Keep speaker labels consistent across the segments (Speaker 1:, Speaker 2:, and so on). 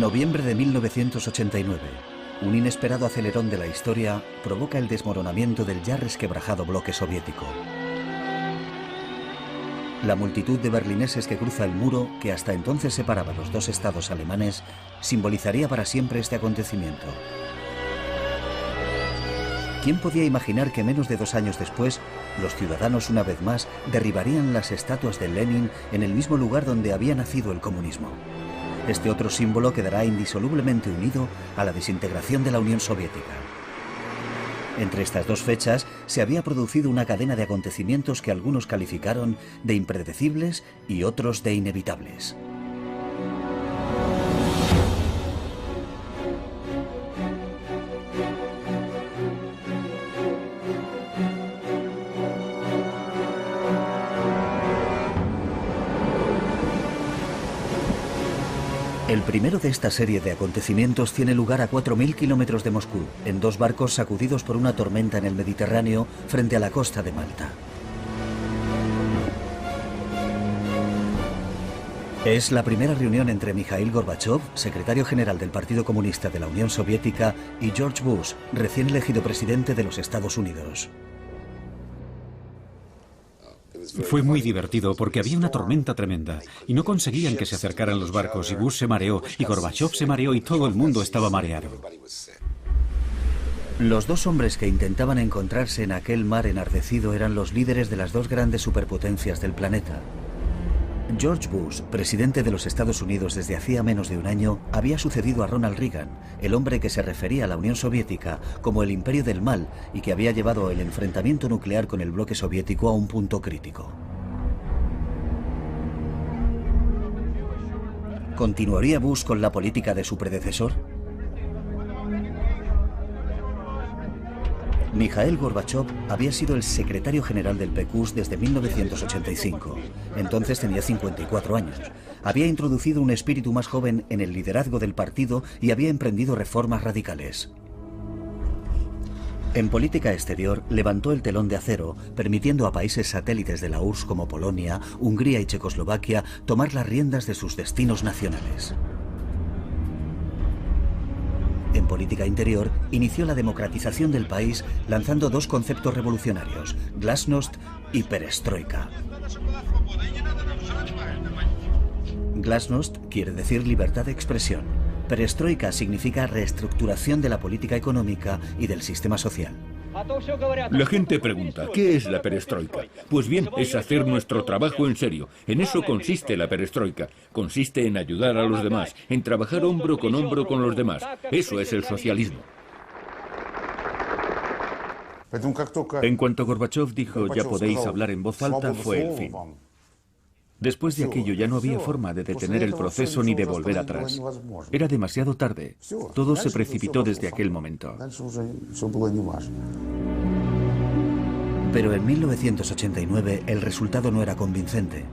Speaker 1: Noviembre de 1989. Un inesperado acelerón de la historia provoca el desmoronamiento del ya resquebrajado bloque soviético. La multitud de berlineses que cruza el muro, que hasta entonces separaba los dos estados alemanes, simbolizaría para siempre este acontecimiento. ¿Quién podía imaginar que menos de 2 años después, los ciudadanos una vez más derribarían las estatuas de Lenin en el mismo lugar donde había nacido el comunismo? Este otro símbolo quedará indisolublemente unido a la desintegración de la Unión Soviética. Entre estas dos fechas se había producido una cadena de acontecimientos que algunos calificaron de impredecibles y otros de inevitables. El primero de esta serie de acontecimientos tiene lugar a 4.000 kilómetros de Moscú, en 2 barcos sacudidos por una tormenta en el Mediterráneo frente a la costa de Malta. Es la primera reunión entre Mikhail Gorbachev, secretario general del Partido Comunista de la Unión Soviética, y George Bush, recién elegido presidente de los Estados Unidos.
Speaker 2: Fue muy divertido porque había una tormenta tremenda y no conseguían que se acercaran los barcos y Bush se mareó y Gorbachev se mareó y todo el mundo estaba mareado.
Speaker 1: Los dos hombres que intentaban encontrarse en aquel mar enardecido eran los líderes de las 2 grandes superpotencias del planeta. George Bush, presidente de los Estados Unidos desde hacía menos de un año, había sucedido a Ronald Reagan, el hombre que se refería a la Unión Soviética como el imperio del mal y que había llevado el enfrentamiento nuclear con el bloque soviético a un punto crítico. ¿Continuaría Bush con la política de su predecesor? Mikhail Gorbachev había sido el secretario general del PQS desde 1985. Entonces tenía 54 años. Había introducido un espíritu más joven en el liderazgo del partido y había emprendido reformas radicales. En política exterior levantó el telón de acero, permitiendo a países satélites de la URSS como Polonia, Hungría y Checoslovaquia tomar las riendas de sus destinos nacionales. En política interior, inició la democratización del país lanzando 2 conceptos revolucionarios, glasnost y perestroika. Glasnost quiere decir libertad de expresión. Perestroika significa reestructuración de la política económica y del sistema social.
Speaker 3: La gente pregunta, ¿qué es la perestroika? Pues bien, es hacer nuestro trabajo en serio. En eso consiste la perestroika. Consiste en ayudar a los demás, en trabajar hombro con los demás. Eso es el socialismo.
Speaker 2: En cuanto Gorbachev dijo ya podéis hablar en voz alta, fue el fin. Después de aquello ya no había forma de detener el proceso ni de volver atrás. Era demasiado tarde. Todo se precipitó desde aquel momento.
Speaker 1: Pero en 1989 el resultado no era convincente.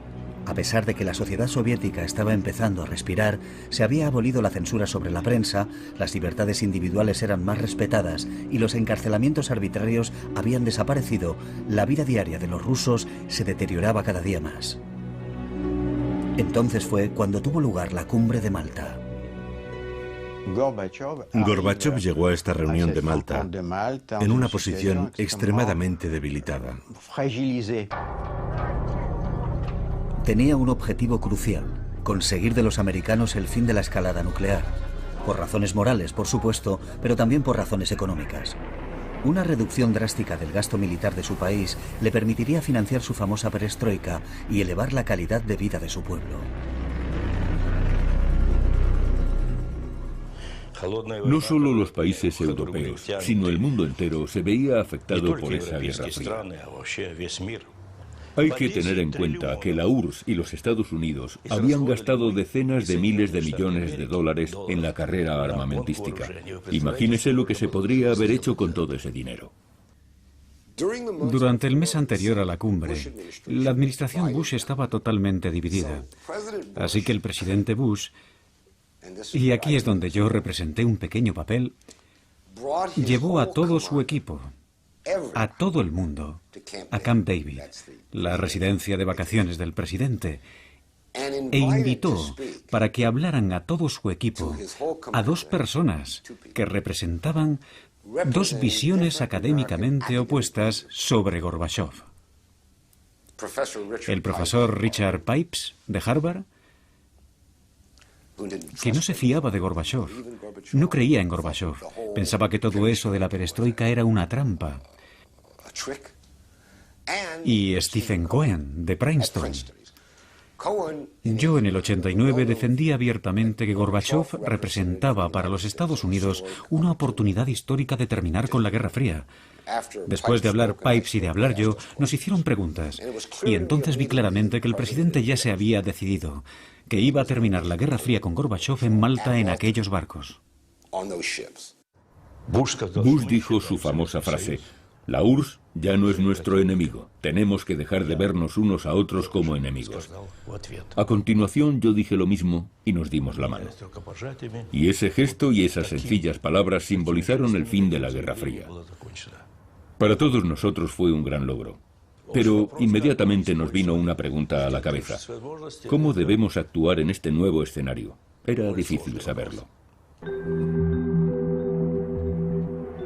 Speaker 1: A pesar de que la sociedad soviética estaba empezando a respirar, se había abolido la censura sobre la prensa, las libertades individuales eran más respetadas y los encarcelamientos arbitrarios habían desaparecido, la vida diaria de los rusos se deterioraba cada día más. Entonces fue cuando tuvo lugar la cumbre de Malta.
Speaker 4: Gorbachev llegó a esta reunión de Malta en una posición extremadamente debilitada.
Speaker 1: Tenía un objetivo crucial, conseguir de los americanos el fin de la escalada nuclear. Por razones morales, por supuesto, pero también por razones económicas. Una reducción drástica del gasto militar de su país le permitiría financiar su famosa perestroika y elevar la calidad de vida de su pueblo.
Speaker 3: No solo los países europeos, sino el mundo entero se veía afectado por esa guerra fría. Hay que tener en cuenta que la URSS y los Estados Unidos habían gastado decenas de miles de millones de dólares en la carrera armamentística. Imagínese lo que se podría haber hecho con todo ese dinero.
Speaker 2: Durante el mes anterior a la cumbre, la administración Bush estaba totalmente dividida. Así que el presidente Bush, y aquí es donde yo representé un pequeño papel, llevó a todo su equipo, a todo el mundo, a Camp David, la residencia de vacaciones del presidente, e invitó para que hablaran a todo su equipo a dos personas que representaban dos visiones académicamente opuestas sobre Gorbachov. El profesor Richard Pipes, de Harvard, que no se fiaba de Gorbachov, no creía en Gorbachov, pensaba que todo eso de la perestroika era una trampa. Y Stephen Cohen, de Princeton. Yo en el 89 defendí abiertamente que Gorbachov representaba para los Estados Unidos una oportunidad histórica de terminar con la Guerra Fría. Después de hablar Pipes y de hablar yo, nos hicieron preguntas. Y entonces vi claramente que el presidente ya se había decidido, que iba a terminar la Guerra Fría con Gorbachov en Malta en aquellos barcos.
Speaker 3: Bush dijo su famosa frase: la URSS ya no es nuestro enemigo. Tenemos que dejar de vernos unos a otros como enemigos. A continuación yo dije lo mismo y nos dimos la mano. Y ese gesto y esas sencillas palabras simbolizaron el fin de la Guerra Fría. Para todos nosotros fue un gran logro. Pero inmediatamente nos vino una pregunta a la cabeza. ¿Cómo debemos actuar en este nuevo escenario? Era difícil saberlo.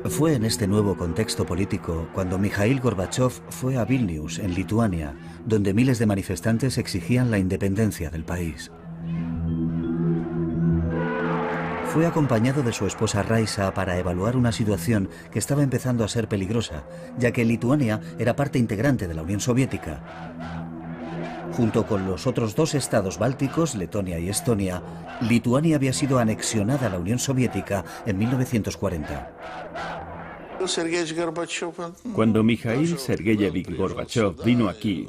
Speaker 1: Fue en este nuevo contexto político cuando Mikhail Gorbachov fue a Vilnius, en Lituania, donde miles de manifestantes exigían la independencia del país. Fue acompañado de su esposa Raisa para evaluar una situación que estaba empezando a ser peligrosa, ya que Lituania era parte integrante de la Unión Soviética. Junto con los otros dos estados bálticos, Letonia y Estonia, Lituania había sido anexionada a la Unión Soviética en 1940.
Speaker 5: Cuando Mikhail Sergeyevich Gorbachov vino aquí,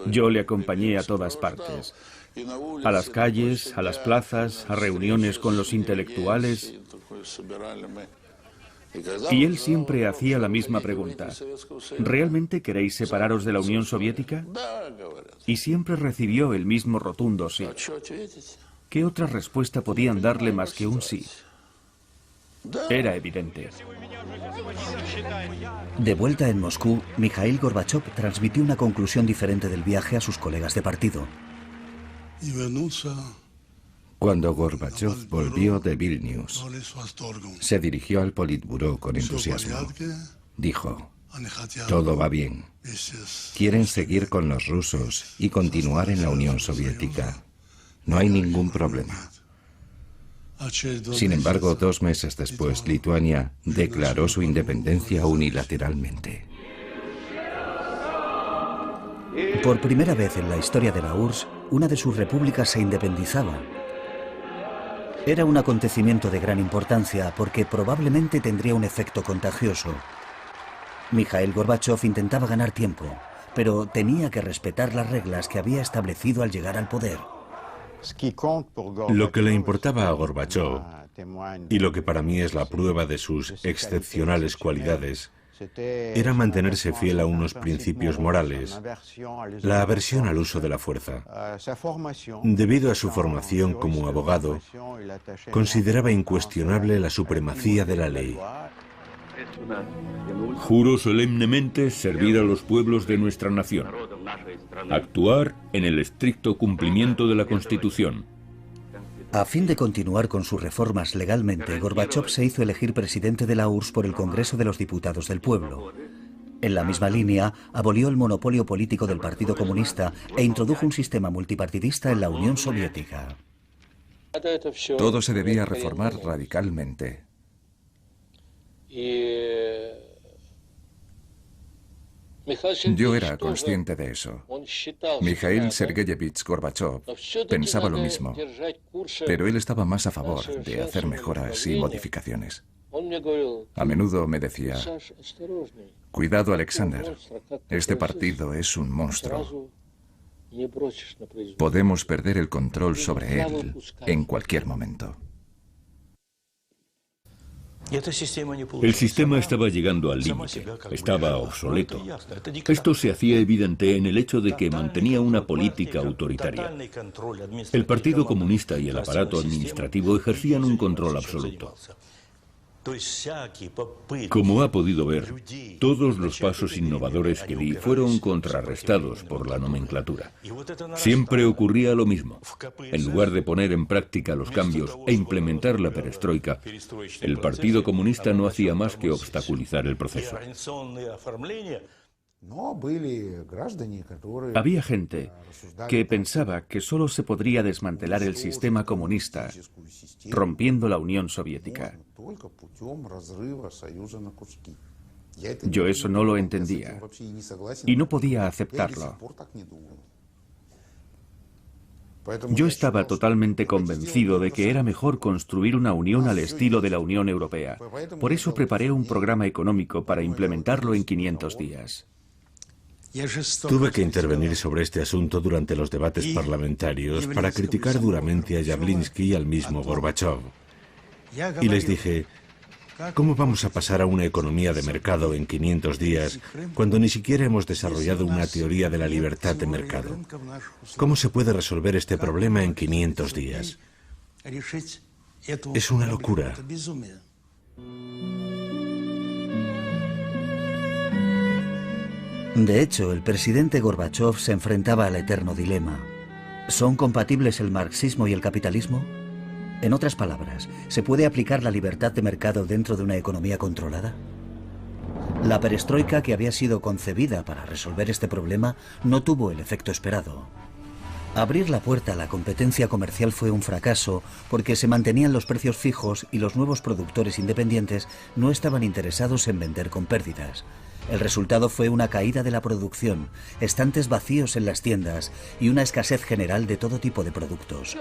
Speaker 5: yo le acompañé a todas partes. A las calles, a las plazas, a reuniones con los intelectuales. Y él siempre hacía la misma pregunta: ¿realmente queréis separaros de la Unión Soviética? Y siempre recibió el mismo rotundo sí. ¿Qué otra respuesta podían darle más que un sí? Era evidente.
Speaker 1: De vuelta en Moscú, Mikhail Gorbachov transmitió una conclusión diferente del viaje a sus colegas de partido.
Speaker 6: Cuando Gorbachov volvió de Vilnius, se dirigió al Politburó con entusiasmo. Dijo: todo va bien. Quieren seguir con los rusos y continuar en la Unión Soviética. No hay ningún problema. Sin embargo, 2 meses después, Lituania declaró su independencia unilateralmente.
Speaker 1: Por primera vez en la historia de la URSS, una de sus repúblicas se independizaba. Era un acontecimiento de gran importancia porque probablemente tendría un efecto contagioso. Mikhail Gorbachov intentaba ganar tiempo, pero tenía que respetar las reglas que había establecido al llegar al poder.
Speaker 4: Lo que le importaba a Gorbachov, y lo que para mí es la prueba de sus excepcionales cualidades, era mantenerse fiel a unos principios morales, la aversión al uso de la fuerza. Debido a su formación como abogado, consideraba incuestionable la supremacía de la ley.
Speaker 3: Juro solemnemente servir a los pueblos de nuestra nación, actuar en el estricto cumplimiento de la Constitución.
Speaker 1: A fin de continuar con sus reformas legalmente, Gorbachov se hizo elegir presidente de la URSS por el Congreso de los Diputados del Pueblo. En la misma línea, abolió el monopolio político del Partido Comunista e introdujo un sistema multipartidista en la Unión Soviética.
Speaker 7: Todo se debía reformar radicalmente. Yo era consciente de eso. Mikhail Sergeyevich Gorbachov pensaba lo mismo, pero él estaba más a favor de hacer mejoras y modificaciones. A menudo me decía: cuidado, Alexander, este partido es un monstruo. Podemos perder el control sobre él en cualquier momento.
Speaker 3: El sistema estaba llegando al límite, estaba obsoleto. Esto se hacía evidente en el hecho de que mantenía una política autoritaria. El Partido Comunista y el aparato administrativo ejercían un control absoluto. Como ha podido ver, todos los pasos innovadores que di fueron contrarrestados por la nomenclatura. Siempre ocurría lo mismo. En lugar de poner en práctica los cambios e implementar la perestroika, el Partido Comunista no hacía más que obstaculizar el proceso.
Speaker 5: Había gente que pensaba que solo se podría desmantelar el sistema comunista rompiendo la Unión Soviética. Yo eso no lo entendía y no podía aceptarlo. Yo estaba totalmente convencido de que era mejor construir una unión al estilo de la Unión Europea. Por eso preparé un programa económico para implementarlo en 500 días.
Speaker 4: Tuve que intervenir sobre este asunto durante los debates parlamentarios para criticar duramente a Yavlinsky y al mismo Gorbachov. Y les dije, ¿cómo vamos a pasar a una economía de mercado en 500 días cuando ni siquiera hemos desarrollado una teoría de la libertad de mercado? ¿Cómo se puede resolver este problema en 500 días? Es una locura.
Speaker 1: De hecho, el presidente Gorbachov se enfrentaba al eterno dilema. ¿Son compatibles el marxismo y el capitalismo? En otras palabras, ¿se puede aplicar la libertad de mercado dentro de una economía controlada? La perestroika, que había sido concebida para resolver este problema, no tuvo el efecto esperado. Abrir la puerta a la competencia comercial fue un fracaso porque se mantenían los precios fijos y los nuevos productores independientes no estaban interesados en vender con pérdidas. El resultado fue una caída de la producción, estantes vacíos en las tiendas y una escasez general de todo tipo de productos.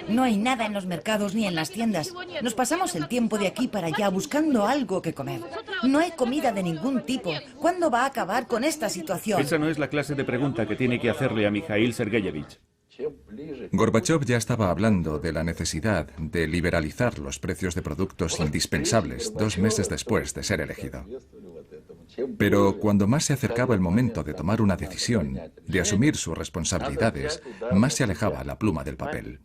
Speaker 8: No hay nada en los mercados ni en las tiendas. Nos pasamos el tiempo de aquí para allá buscando algo que comer. No hay comida de ningún tipo. ¿Cuándo va a acabar con esta situación?
Speaker 5: Esa no es la clase de pregunta que tiene que hacerle a Mikhail Sergeyevich.
Speaker 7: Gorbachov ya estaba hablando de la necesidad de liberalizar los precios de productos indispensables 2 meses después de ser elegido. Pero cuando más se acercaba el momento de tomar una decisión, de asumir sus responsabilidades, más se alejaba la pluma del papel.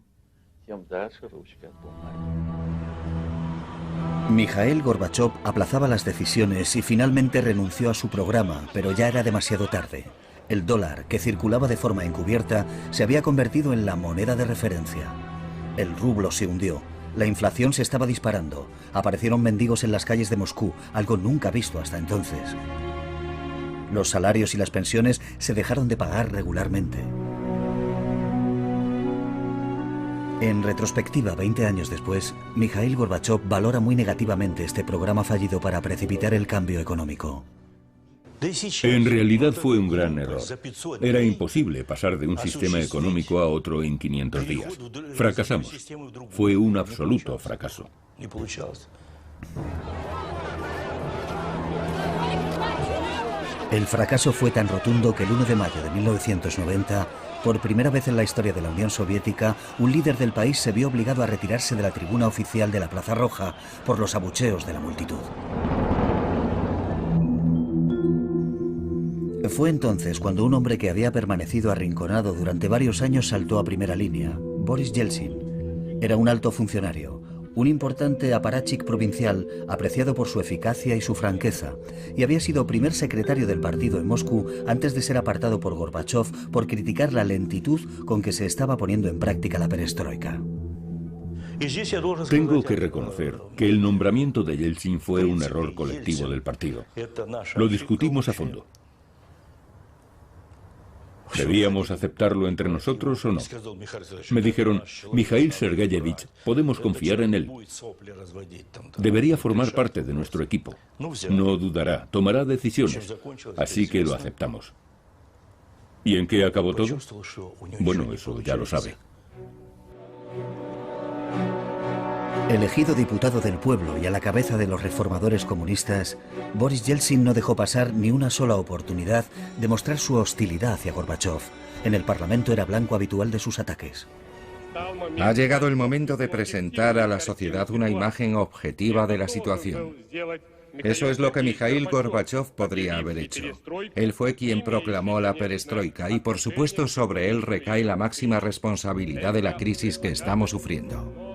Speaker 1: Mikhail Gorbachov aplazaba las decisiones y finalmente renunció a su programa, pero ya era demasiado tarde. El dólar, que circulaba de forma encubierta, se había convertido en la moneda de referencia. El rublo se hundió. La inflación se estaba disparando. Aparecieron mendigos en las calles de Moscú, algo nunca visto hasta entonces. Los salarios y las pensiones se dejaron de pagar regularmente. En retrospectiva, 20 años después, Mikhail Gorbachov valora muy negativamente este programa fallido para precipitar el cambio económico.
Speaker 3: En realidad fue un gran error. Era imposible pasar de un sistema económico a otro en 500 días. Fracasamos. Fue un absoluto fracaso.
Speaker 1: El fracaso fue tan rotundo que el 1 de mayo de 1990, por primera vez en la historia de la Unión Soviética, un líder del país se vio obligado a retirarse de la tribuna oficial de la Plaza Roja por los abucheos de la multitud. Fue entonces cuando un hombre que había permanecido arrinconado durante varios años saltó a primera línea, Boris Yeltsin. Era un alto funcionario, un importante aparachic provincial apreciado por su eficacia y su franqueza, y había sido primer secretario del partido en Moscú antes de ser apartado por Gorbachov por criticar la lentitud con que se estaba poniendo en práctica la perestroika.
Speaker 3: Tengo que reconocer que el nombramiento de Yeltsin fue un error colectivo del partido. Lo discutimos a fondo. ¿Debíamos aceptarlo entre nosotros o no? Me dijeron, Mikhail Sergeyevich, podemos confiar en él. Debería formar parte de nuestro equipo. No dudará, tomará decisiones. Así que lo aceptamos. ¿Y en qué acabó todo? Bueno, eso ya lo sabe.
Speaker 1: Elegido diputado del pueblo y a la cabeza de los reformadores comunistas, Boris Yeltsin no dejó pasar ni una sola oportunidad de mostrar su hostilidad hacia Gorbachov. En el Parlamento era blanco habitual de sus ataques.
Speaker 6: Ha llegado el momento de presentar a la sociedad una imagen objetiva de la situación. Eso es lo que Mikhail Gorbachov podría haber hecho. Él fue quien proclamó la perestroika y por supuesto sobre él recae la máxima responsabilidad de la crisis que estamos sufriendo.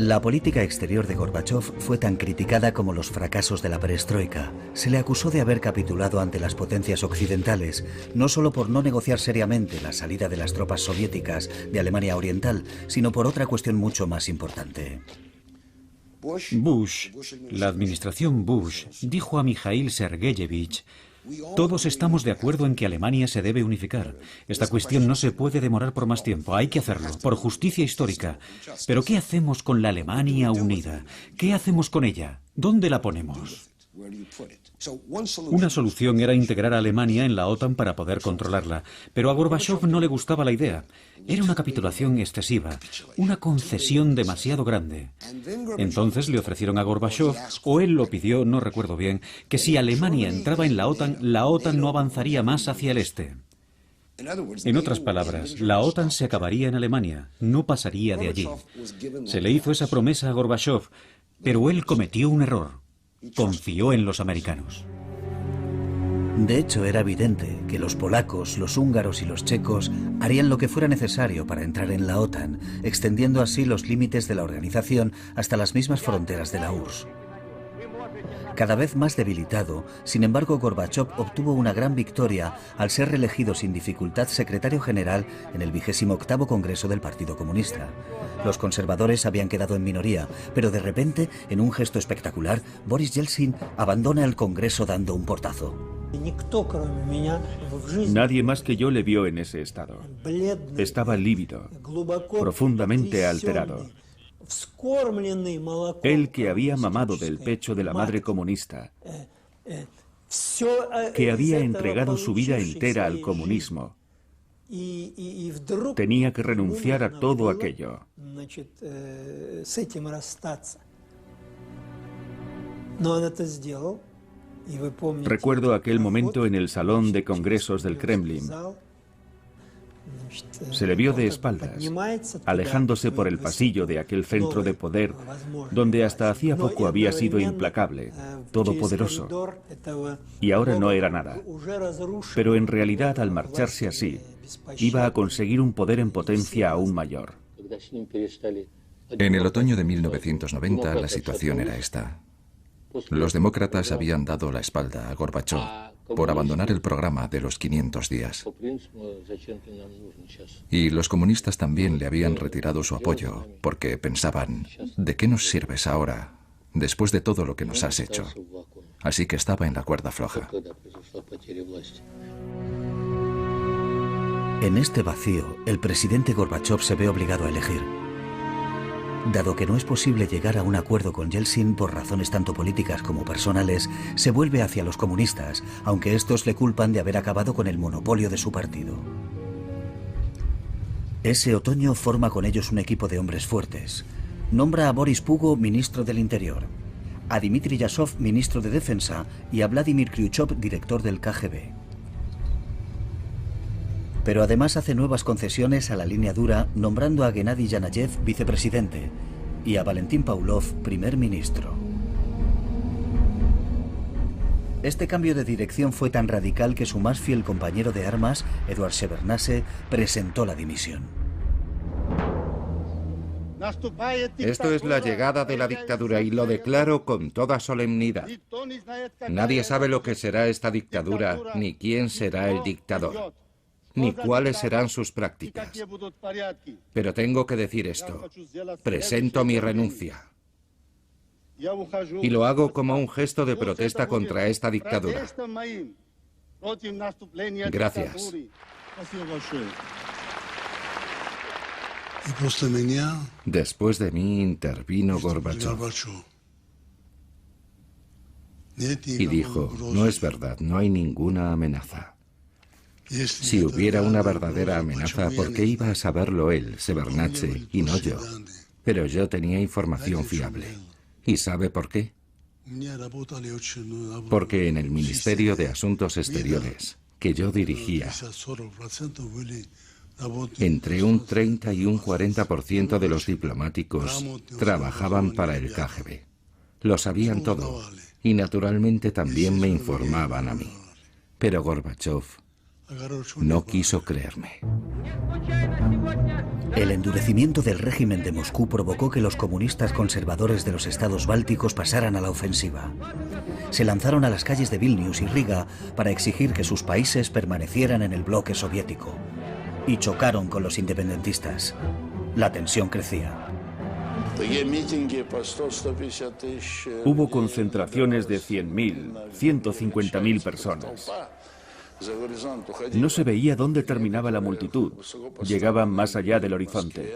Speaker 1: La política exterior de Gorbachov fue tan criticada como los fracasos de la perestroika. Se le acusó de haber capitulado ante las potencias occidentales, no solo por no negociar seriamente la salida de las tropas soviéticas de Alemania Oriental, sino por otra cuestión mucho más importante.
Speaker 2: Bush, la administración Bush, dijo a Mikhail Sergeyevich: todos estamos de acuerdo en que Alemania se debe unificar. Esta cuestión no se puede demorar por más tiempo. Hay que hacerlo, por justicia histórica. Pero ¿qué hacemos con la Alemania unida? ¿Qué hacemos con ella? ¿Dónde la ponemos? Una solución era integrar a Alemania en la OTAN para poder controlarla, pero a Gorbachov no le gustaba la idea. Era una capitulación excesiva, una concesión demasiado grande. Entonces le ofrecieron a Gorbachov, o él lo pidió, no recuerdo bien, que si Alemania entraba en la OTAN no avanzaría más hacia el este. En otras palabras, la OTAN se acabaría en Alemania, no pasaría de allí. Se le hizo esa promesa a Gorbachov, pero él cometió un error. Confió en los americanos.
Speaker 1: De hecho, era evidente que los polacos, los húngaros y los checos harían lo que fuera necesario para entrar en la OTAN, extendiendo así los límites de la organización hasta las mismas fronteras de la URSS. Cada vez más debilitado, sin embargo, Gorbachov obtuvo una gran victoria al ser reelegido sin dificultad secretario general en el 28º Congreso del Partido Comunista. Los conservadores habían quedado en minoría, pero de repente, en un gesto espectacular, Boris Yeltsin abandona el Congreso dando un portazo.
Speaker 5: Nadie más que yo le vio en ese estado. Estaba lívido, profundamente alterado. Él que había mamado del pecho de la madre comunista, que había entregado su vida entera al comunismo, tenía que renunciar a todo aquello. Recuerdo aquel momento en el salón de congresos del Kremlin. Se le vio de espaldas, alejándose por el pasillo de aquel centro de poder, donde hasta hacía poco había sido implacable, todopoderoso, y ahora no era nada. Pero en realidad, al marcharse así, iba a conseguir un poder en potencia aún mayor.
Speaker 7: En el otoño de 1990 la situación era esta. Los demócratas habían dado la espalda a Gorbachov por abandonar el programa de los 500 días. Y los comunistas también le habían retirado su apoyo porque pensaban, ¿de qué nos sirves ahora, después de todo lo que nos has hecho? Así que estaba en la cuerda floja.
Speaker 1: En este vacío, el presidente Gorbachov se ve obligado a elegir. Dado que no es posible llegar a un acuerdo con Yeltsin por razones tanto políticas como personales, se vuelve hacia los comunistas, aunque estos le culpan de haber acabado con el monopolio de su partido. Ese otoño forma con ellos un equipo de hombres fuertes. Nombra a Boris Pugo ministro del Interior, a Dmitry Yasov ministro de Defensa y a Vladimir Kryuchov director del KGB. Pero además hace nuevas concesiones a la línea dura, nombrando a Gennady Yanayev vicepresidente y a Valentín Pavlov primer ministro. Este cambio de dirección fue tan radical que su más fiel compañero de armas, Eduard Shevardnadze, presentó la dimisión.
Speaker 6: Esto es la llegada de la dictadura y lo declaro con toda solemnidad. Nadie sabe lo que será esta dictadura, ni quién será el dictador, ni cuáles serán sus prácticas. Pero tengo que decir esto. Presento mi renuncia. Y lo hago como un gesto de protesta contra esta dictadura. Gracias. Después de mí intervino Gorbachov. Y dijo, no es verdad, no hay ninguna amenaza. Si hubiera una verdadera amenaza, ¿por qué iba a saberlo él, Shevardnadze, y no yo? Pero yo tenía información fiable. ¿Y sabe por qué? Porque en el Ministerio de Asuntos Exteriores, que yo dirigía, entre un 30 y un 40% de los diplomáticos trabajaban para el KGB. Lo sabían todo, y naturalmente también me informaban a mí. Pero Gorbachov No quiso creerme.
Speaker 1: El endurecimiento del régimen de Moscú provocó que los comunistas conservadores de los estados bálticos pasaran a la ofensiva. Se lanzaron a las calles de Vilnius y Riga para exigir que sus países permanecieran en el bloque soviético. Y chocaron con los independentistas. La tensión crecía.
Speaker 5: Hubo concentraciones de 100.000, 150.000 personas. No se veía dónde terminaba la multitud. Llegaban más allá del horizonte.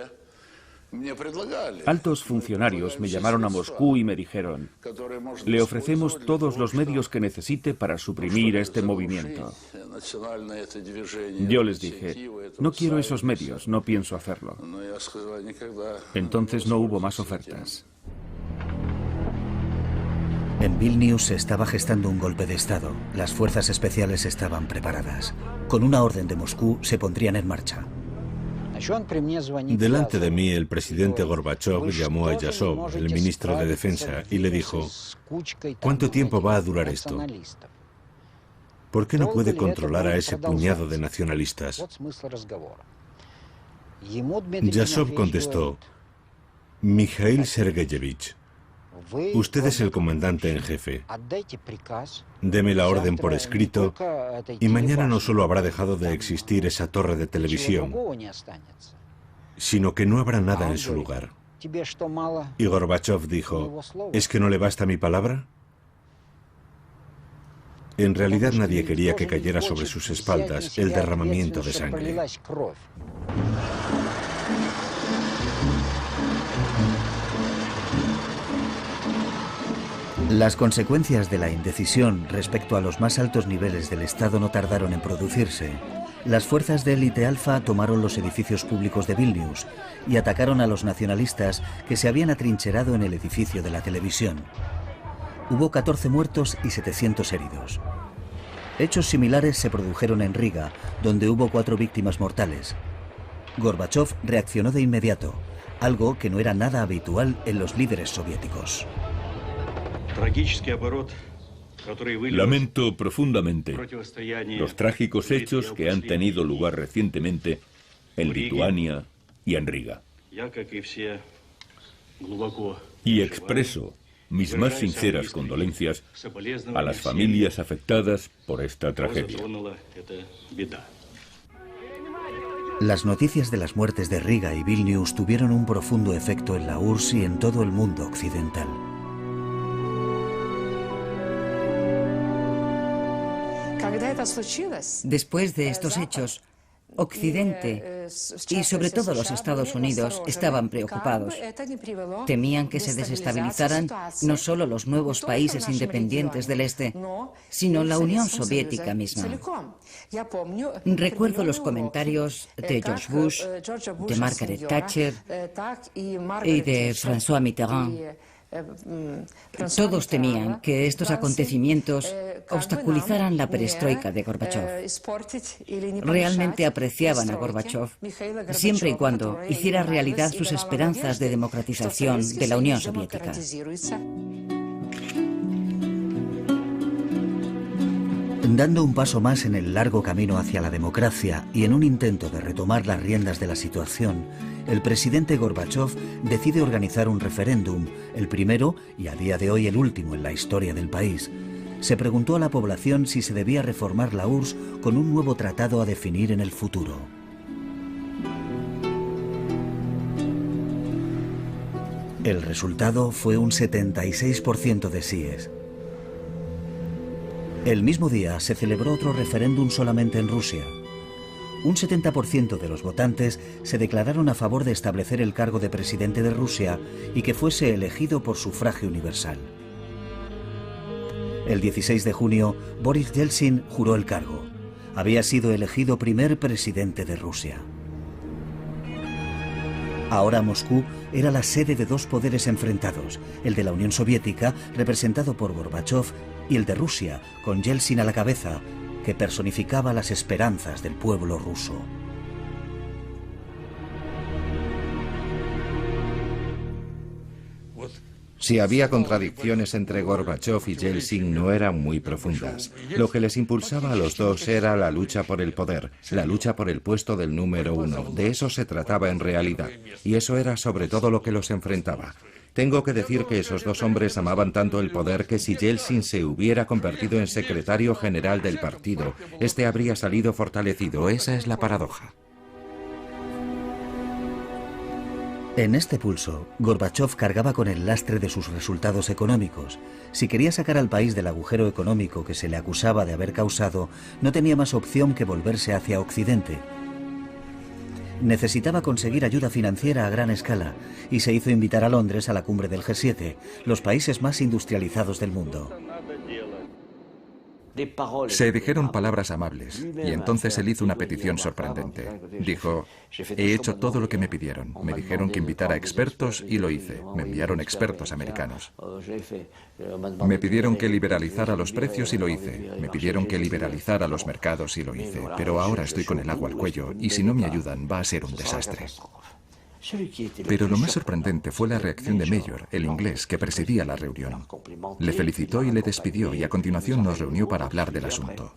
Speaker 5: Altos funcionarios me llamaron a Moscú y me dijeron: le ofrecemos todos los medios que necesite para suprimir este movimiento. Yo les dije: no quiero esos medios, no pienso hacerlo. Entonces no hubo más ofertas.
Speaker 1: En Vilnius se estaba gestando un golpe de Estado. Las fuerzas especiales estaban preparadas. Con una orden de Moscú se pondrían en marcha.
Speaker 4: Delante de mí, el presidente Gorbachov llamó a Yazov, el ministro de Defensa, y le dijo: ¿cuánto tiempo va a durar esto? ¿Por qué no puede controlar a ese puñado de nacionalistas? Yazov contestó: Mikhail Sergeyevich, usted es el comandante en jefe. Deme la orden por escrito y mañana no solo habrá dejado de existir esa torre de televisión, sino que no habrá nada en su lugar. Y Gorbachov dijo: ¿es que no le basta mi palabra? En realidad nadie quería que cayera sobre sus espaldas el derramamiento de sangre.
Speaker 1: Las consecuencias de la indecisión respecto a los más altos niveles del Estado no tardaron en producirse. Las fuerzas de élite alfa tomaron los edificios públicos de Vilnius y atacaron a los nacionalistas que se habían atrincherado en el edificio de la televisión. Hubo 14 muertos y 700 heridos. Hechos similares se produjeron en Riga, donde hubo 4 víctimas mortales. Gorbachov reaccionó de inmediato, algo que no era nada habitual en los líderes soviéticos.
Speaker 3: Lamento profundamente los trágicos hechos que han tenido lugar recientemente en Lituania y en Riga. Y expreso mis más sinceras condolencias a las familias afectadas por esta tragedia.
Speaker 1: Las noticias de las muertes de Riga y Vilnius tuvieron un profundo efecto en la URSS y en todo el mundo occidental.
Speaker 8: Después de estos hechos, Occidente y sobre todo los Estados Unidos estaban preocupados. Temían que se desestabilizaran no solo los nuevos países independientes del Este, sino la Unión Soviética misma. Recuerdo los comentarios de George Bush, de Margaret Thatcher y de François Mitterrand. Todos temían que estos acontecimientos obstaculizaran la perestroika de Gorbachov. Realmente apreciaban a Gorbachov, siempre y cuando hiciera realidad sus esperanzas de democratización de la Unión Soviética.
Speaker 1: Dando un paso más en el largo camino hacia la democracia y en un intento de retomar las riendas de la situación, el presidente Gorbachov decide organizar un referéndum, el primero y a día de hoy el último en la historia del país. Se preguntó a la población si se debía reformar la URSS con un nuevo tratado a definir en el futuro. El resultado fue un 76% de síes. El mismo día se celebró otro referéndum solamente en Rusia. Un 70% de los votantes se declararon a favor de establecer el cargo de presidente de Rusia y que fuese elegido por sufragio universal. El 16 de junio, Boris Yeltsin juró el cargo. Había sido elegido primer presidente de Rusia. Ahora Moscú era la sede de dos poderes enfrentados, el de la Unión Soviética, representado por Gorbachov, y el de Rusia, con Yeltsin a la cabeza, que personificaba las esperanzas del pueblo ruso.
Speaker 6: Si había contradicciones entre Gorbachov y Yeltsin, no eran muy profundas. Lo que les impulsaba a los dos era la lucha por el poder, la lucha por el puesto del número uno. De eso se trataba en realidad, y eso era sobre todo lo que los enfrentaba. Tengo que decir que esos dos hombres amaban tanto el poder que si Yeltsin se hubiera convertido en secretario general del partido, este habría salido fortalecido. Esa es la paradoja.
Speaker 1: En este pulso, Gorbachov cargaba con el lastre de sus resultados económicos. Si quería sacar al país del agujero económico que se le acusaba de haber causado, no tenía más opción que volverse hacia Occidente. Necesitaba conseguir ayuda financiera a gran escala y se hizo invitar a Londres a la cumbre del G7, los países más industrializados del mundo.
Speaker 7: Se dijeron palabras amables, y entonces él hizo una petición sorprendente. Dijo, he hecho todo lo que me pidieron. Me dijeron que invitara a expertos y lo hice. Me enviaron expertos americanos. Me pidieron que liberalizara los precios y lo hice. Me pidieron que liberalizara los mercados y lo hice. Pero ahora estoy con el agua al cuello, y si no me ayudan va a ser un desastre. Pero lo más sorprendente fue la reacción de Mayor, el inglés, que presidía la reunión. Le felicitó y le despidió, y a continuación nos reunió para hablar del asunto.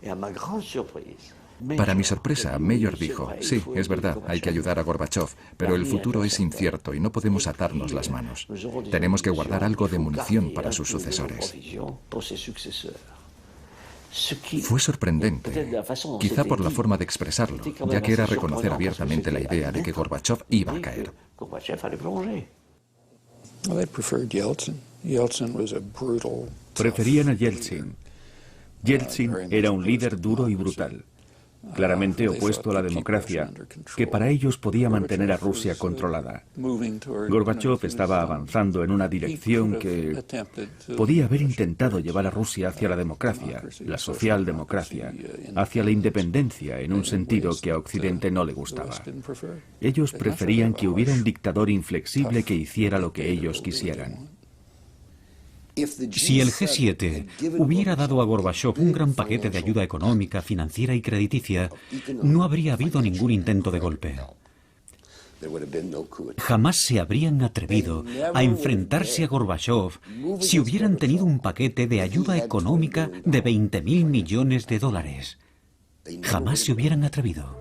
Speaker 7: Para mi sorpresa, Mayor dijo, sí, es verdad, hay que ayudar a Gorbachov, pero el futuro es incierto y no podemos atarnos las manos. Tenemos que guardar algo de munición para sus sucesores. Fue sorprendente, quizá por la forma de expresarlo, ya que era reconocer abiertamente la idea de que Gorbachov iba a caer.
Speaker 5: Preferían a Yeltsin. Yeltsin era un líder duro y brutal, claramente opuesto a la democracia, que para ellos podía mantener a Rusia controlada. Gorbachov estaba avanzando en una dirección que podía haber intentado llevar a Rusia hacia la democracia, la socialdemocracia, hacia la independencia en un sentido que a Occidente no le gustaba. Ellos preferían que hubiera un dictador inflexible que hiciera lo que ellos quisieran.
Speaker 2: Si el G7 hubiera dado a Gorbachov un gran paquete de ayuda económica, financiera y crediticia, no habría habido ningún intento de golpe. Jamás se habrían atrevido a enfrentarse a Gorbachov si hubieran tenido un paquete de ayuda económica de 20.000 millones de dólares. Jamás se hubieran atrevido.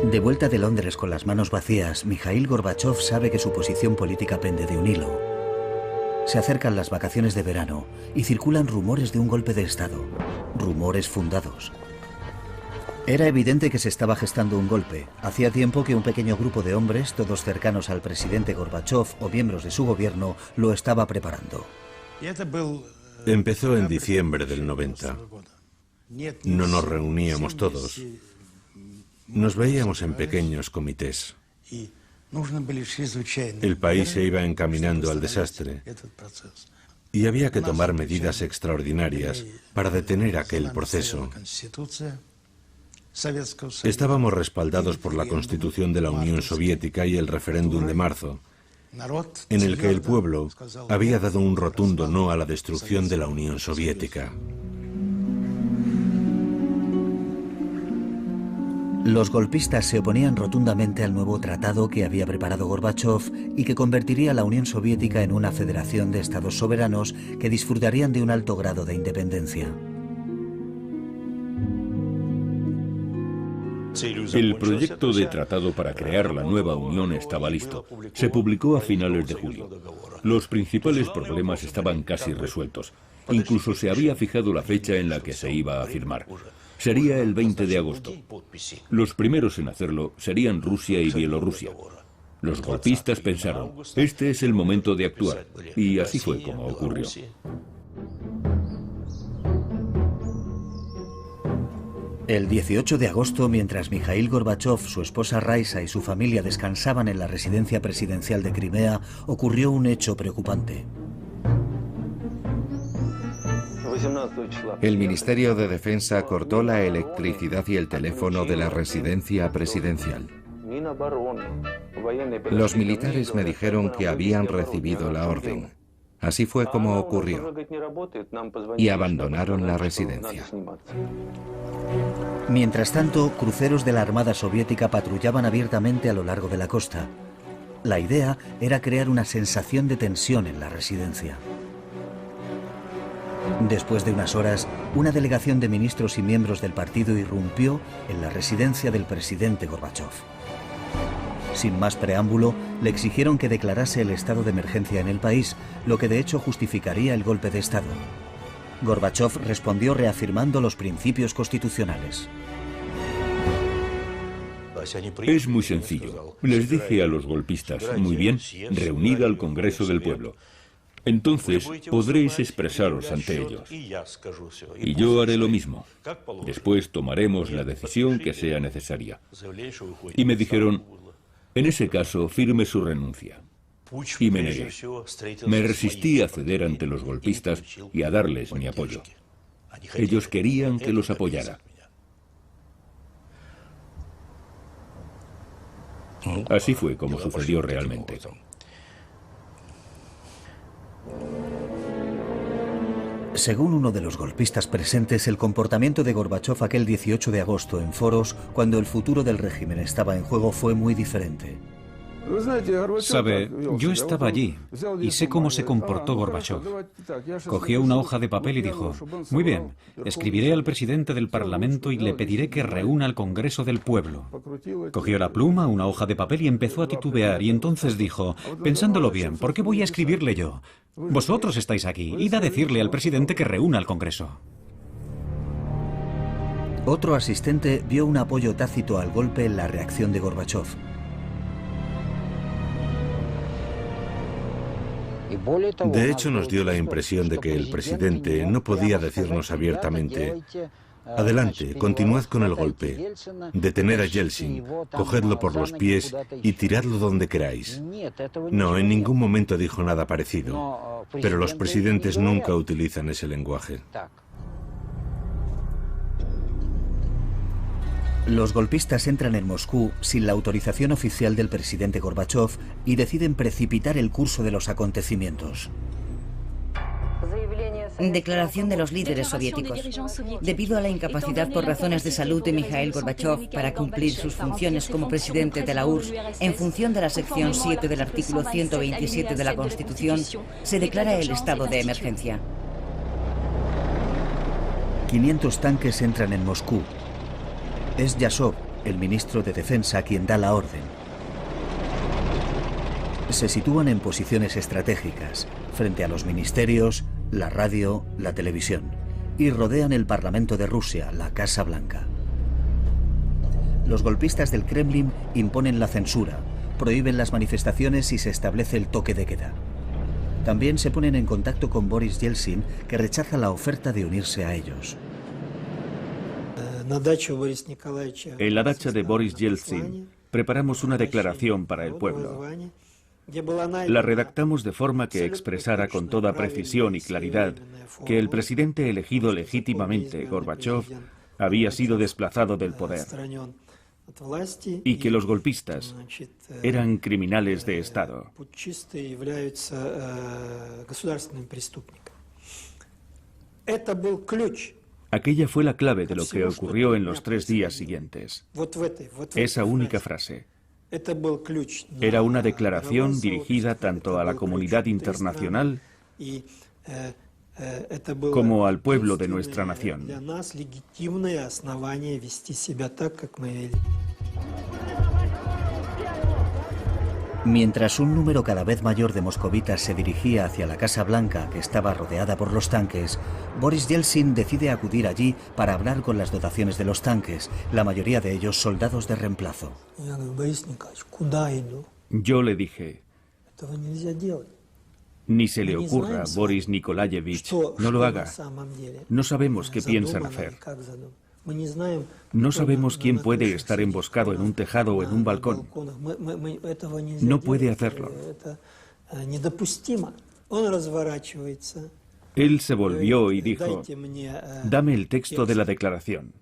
Speaker 1: De vuelta de Londres con las manos vacías, Mikhail Gorbachov sabe que su posición política pende de un hilo. Se acercan las vacaciones de verano y circulan rumores de un golpe de Estado. Rumores fundados. Era evidente que se estaba gestando un golpe. Hacía tiempo que un pequeño grupo de hombres, todos cercanos al presidente Gorbachov o miembros de su gobierno, lo estaba preparando.
Speaker 4: Empezó en diciembre del 90. No nos reuníamos todos. Nos veíamos en pequeños comités. El país se iba encaminando al desastre y había que tomar medidas extraordinarias para detener aquel proceso. Estábamos respaldados por la Constitución de la Unión Soviética y el referéndum de marzo, en el que el pueblo había dado un rotundo no a la destrucción de la Unión Soviética.
Speaker 1: Los golpistas se oponían rotundamente al nuevo tratado que había preparado Gorbachov y que convertiría a la Unión Soviética en una federación de estados soberanos que disfrutarían de un alto grado de independencia.
Speaker 3: El proyecto de tratado para crear la nueva Unión estaba listo. Se publicó a finales de julio. Los principales problemas estaban casi resueltos. Incluso se había fijado la fecha en la que se iba a firmar. Sería el 20 de agosto. Los primeros en hacerlo serían Rusia y Bielorrusia. Los golpistas pensaron, este es el momento de actuar. Y así fue como ocurrió.
Speaker 1: El 18 de agosto, mientras Mikhail Gorbachov, su esposa Raisa y su familia descansaban en la residencia presidencial de Crimea, ocurrió un hecho preocupante.
Speaker 6: El Ministerio de Defensa cortó la electricidad y el teléfono de la residencia presidencial. Los militares me dijeron que habían recibido la orden. Así fue como ocurrió. Y abandonaron la residencia.
Speaker 1: Mientras tanto, cruceros de la Armada Soviética patrullaban abiertamente a lo largo de la costa. La idea era crear una sensación de tensión en la residencia. Después de unas horas, una delegación de ministros y miembros del partido irrumpió en la residencia del presidente Gorbachov. Sin más preámbulo, le exigieron que declarase el estado de emergencia en el país, lo que de hecho justificaría el golpe de Estado. Gorbachov respondió reafirmando los principios constitucionales.
Speaker 3: Es muy sencillo. Les dije a los golpistas, muy bien, reunid al Congreso del Pueblo. Entonces podréis expresaros ante ellos. Y yo haré lo mismo. Después tomaremos la decisión que sea necesaria. Y me dijeron, en ese caso, firme su renuncia. Y me negué. Me resistí a ceder ante los golpistas y a darles mi apoyo. Ellos querían que los apoyara. Así fue como sucedió realmente.
Speaker 1: Según uno de los golpistas presentes, el comportamiento de Gorbachov aquel 18 de agosto en foros, cuando el futuro del régimen estaba en juego, fue muy diferente.
Speaker 2: Sabe, yo estaba allí y sé cómo se comportó Gorbachov. Cogió una hoja de papel y dijo, muy bien, escribiré al presidente del Parlamento y le pediré que reúna al Congreso del Pueblo. Cogió la pluma, una hoja de papel y empezó a titubear y entonces dijo, pensándolo bien, ¿por qué voy a escribirle yo? Vosotros estáis aquí, id a decirle al presidente que reúna al Congreso.
Speaker 1: Otro asistente vio un apoyo tácito al golpe en la reacción de Gorbachov.
Speaker 4: De hecho, nos dio la impresión de que el presidente no podía decirnos abiertamente, adelante, continuad con el golpe, detener a Yeltsin, cogedlo por los pies y tiradlo donde queráis. No, en ningún momento dijo nada parecido, pero los presidentes nunca utilizan ese lenguaje.
Speaker 1: Los golpistas entran en Moscú sin la autorización oficial del presidente Gorbachov y deciden precipitar el curso de los acontecimientos.
Speaker 8: Declaración de los líderes soviéticos. Debido a la incapacidad por razones de salud de Mikhail Gorbachov para cumplir sus funciones como presidente de la URSS, en función de la sección 7 del artículo 127 de la Constitución, se declara el estado de emergencia.
Speaker 1: 500 tanques entran en Moscú. Es Yasov, el ministro de Defensa, quien da la orden. Se sitúan en posiciones estratégicas, frente a los ministerios, la radio, la televisión, y rodean el Parlamento de Rusia, la Casa Blanca. Los golpistas del Kremlin imponen la censura, prohíben las manifestaciones y se establece el toque de queda. También se ponen en contacto con Boris Yeltsin, que rechaza la oferta de unirse a ellos.
Speaker 5: En la dacha de Boris Yeltsin preparamos una declaración para el pueblo. La redactamos de forma que expresara con toda precisión y claridad que el presidente elegido legítimamente, Gorbachov, había sido desplazado del poder y que los golpistas eran criminales de Estado. Aquella fue la clave de lo que ocurrió en los 3 días siguientes. Esa única frase. Era una declaración dirigida tanto a la comunidad internacional como al pueblo de nuestra nación.
Speaker 1: Mientras un número cada vez mayor de moscovitas se dirigía hacia la Casa Blanca, que estaba rodeada por los tanques, Boris Yeltsin decide acudir allí para hablar con las dotaciones de los tanques, la mayoría de ellos soldados de reemplazo.
Speaker 5: Yo le dije, ni se le ocurra, Boris Nikolayevich, no lo haga. No sabemos qué piensan hacer. No sabemos quién puede estar emboscado en un tejado o en un balcón. No puede hacerlo. Él se volvió y dijo, dame el texto de la declaración.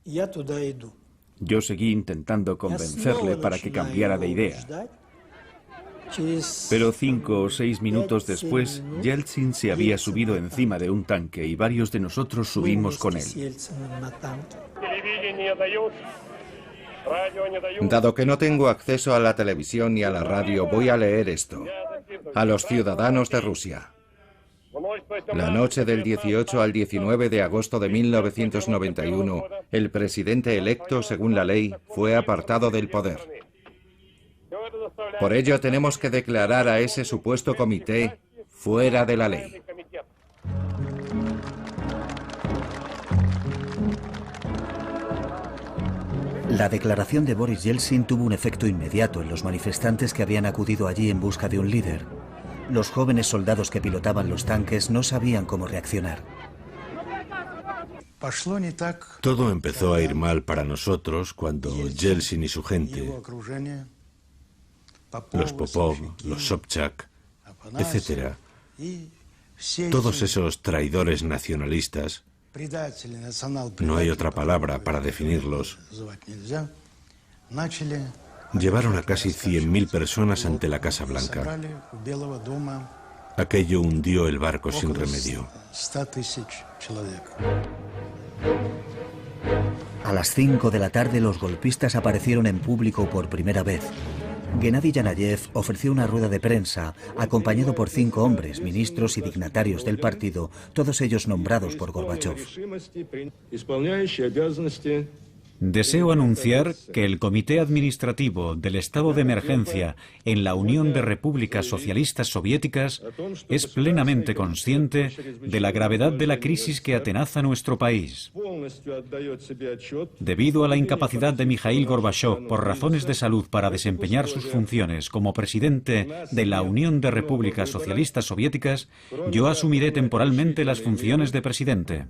Speaker 5: Yo seguí intentando convencerle para que cambiara de idea. Pero 5 o 6 minutos después, Yeltsin se había subido encima de un tanque y varios de nosotros subimos con él.
Speaker 6: Dado que no tengo acceso a la televisión ni a la radio, voy a leer esto. A los ciudadanos de Rusia. La noche del 18 al 19 de agosto de 1991, el presidente electo, según la ley, fue apartado del poder. Por ello tenemos que declarar a ese supuesto comité fuera de la ley.
Speaker 1: La declaración de Boris Yeltsin tuvo un efecto inmediato en los manifestantes que habían acudido allí en busca de un líder. Los jóvenes soldados que pilotaban los tanques no sabían cómo reaccionar.
Speaker 4: Todo empezó a ir mal para nosotros cuando Yeltsin y su gente, los Popov, los Sobchak, etc., todos esos traidores nacionalistas, no hay otra palabra para definirlos, llevaron a casi 100.000 personas ante la Casa Blanca. Aquello hundió el barco sin remedio.
Speaker 1: A las 5 de la tarde los golpistas aparecieron en público por primera vez. Gennady Yanayev ofreció una rueda de prensa, acompañado por 5 hombres, ministros y dignatarios del partido, todos ellos nombrados por Gorbachov.
Speaker 2: Deseo anunciar que el Comité Administrativo del Estado de Emergencia en la Unión de Repúblicas Socialistas Soviéticas es plenamente consciente de la gravedad de la crisis que atenaza nuestro país. Debido a la incapacidad de Mikhail Gorbachov por razones de salud para desempeñar sus funciones como presidente de la Unión de Repúblicas Socialistas Soviéticas, yo asumiré temporalmente las funciones de presidente.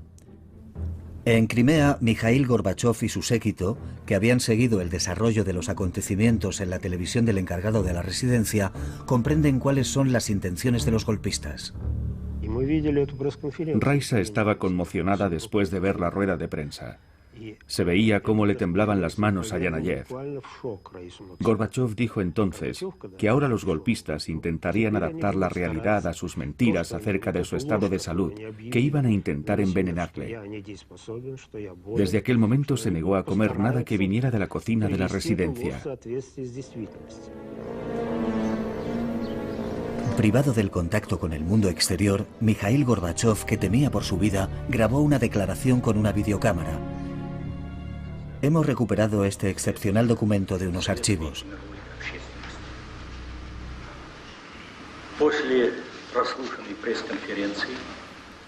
Speaker 1: En Crimea, Mikhail Gorbachov y su séquito, que habían seguido el desarrollo de los acontecimientos en la televisión del encargado de la residencia, comprenden cuáles son las intenciones de los golpistas.
Speaker 5: Raisa estaba conmocionada después de ver la rueda de prensa. Se veía cómo le temblaban las manos a Yanayev. Gorbachov dijo entonces que ahora los golpistas intentarían adaptar la realidad a sus mentiras acerca de su estado de salud, que iban a intentar envenenarle. Desde aquel momento se negó a comer nada que viniera de la cocina de la residencia.
Speaker 1: Privado del contacto con el mundo exterior, Mikhail Gorbachov, que temía por su vida, grabó una declaración con una videocámara. Hemos recuperado este excepcional documento de unos archivos.